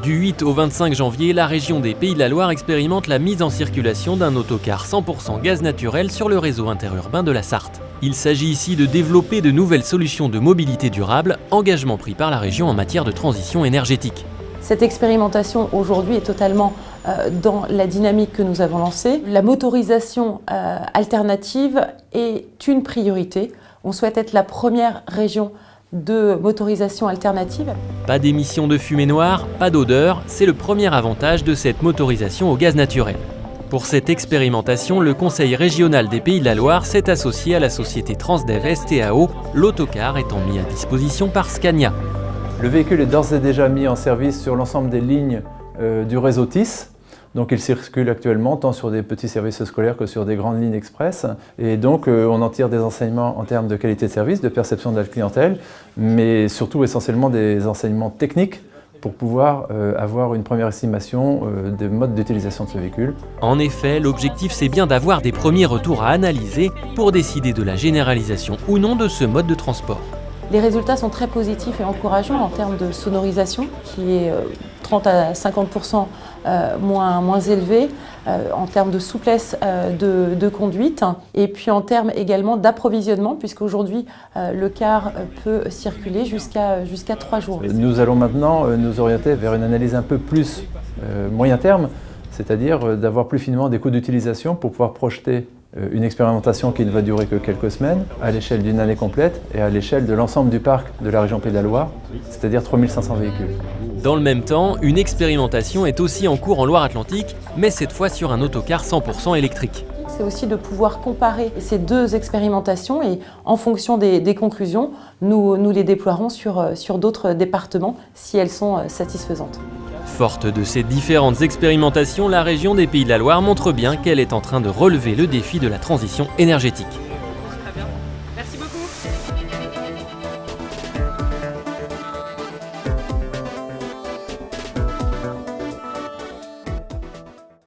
Du 8 au 25 janvier, la région des Pays de la Loire expérimente la mise en circulation d'un autocar 100% gaz naturel sur le réseau interurbain de la Sarthe. Il s'agit ici de développer de nouvelles solutions de mobilité durable, engagement pris par la région en matière de transition énergétique. Cette expérimentation aujourd'hui est totalement dans la dynamique que nous avons lancée. La motorisation alternative est une priorité. On souhaite être la première région de motorisation alternative. Pas d'émissions de fumée noire, pas d'odeur, c'est le premier avantage de cette motorisation au gaz naturel. Pour cette expérimentation, le Conseil régional des Pays de la Loire s'est associé à la société Transdev STAO, l'autocar étant mis à disposition par Scania. Le véhicule est d'ores et déjà mis en service sur l'ensemble des lignes du réseau TIS. Donc il circule actuellement tant sur des petits services scolaires que sur des grandes lignes express. Et donc on en tire des enseignements en termes de qualité de service, de perception de la clientèle, mais surtout essentiellement des enseignements techniques pour pouvoir avoir une première estimation des modes d'utilisation de ce véhicule. En effet, l'objectif c'est bien d'avoir des premiers retours à analyser pour décider de la généralisation ou non de ce mode de transport. Les résultats sont très positifs et encourageants en termes de sonorisation, qui est 30 à 50% moins élevé, en termes de souplesse de conduite, et puis en termes également d'approvisionnement, puisqu'aujourd'hui le car peut circuler jusqu'à 3 jours. Nous allons maintenant nous orienter vers une analyse un peu plus moyen terme, c'est-à-dire d'avoir plus finement des coûts d'utilisation pour pouvoir projeter une expérimentation qui ne va durer que quelques semaines, à l'échelle d'une année complète et à l'échelle de l'ensemble du parc de la région Pays de la Loire, c'est-à-dire 3500 véhicules. Dans le même temps, une expérimentation est aussi en cours en Loire-Atlantique, mais cette fois sur un autocar 100% électrique. C'est aussi de pouvoir comparer ces deux expérimentations et en fonction des conclusions, nous les déploierons sur d'autres départements si elles sont satisfaisantes. Forte de ces différentes expérimentations, la région des Pays de la Loire montre bien qu'elle est en train de relever le défi de la transition énergétique.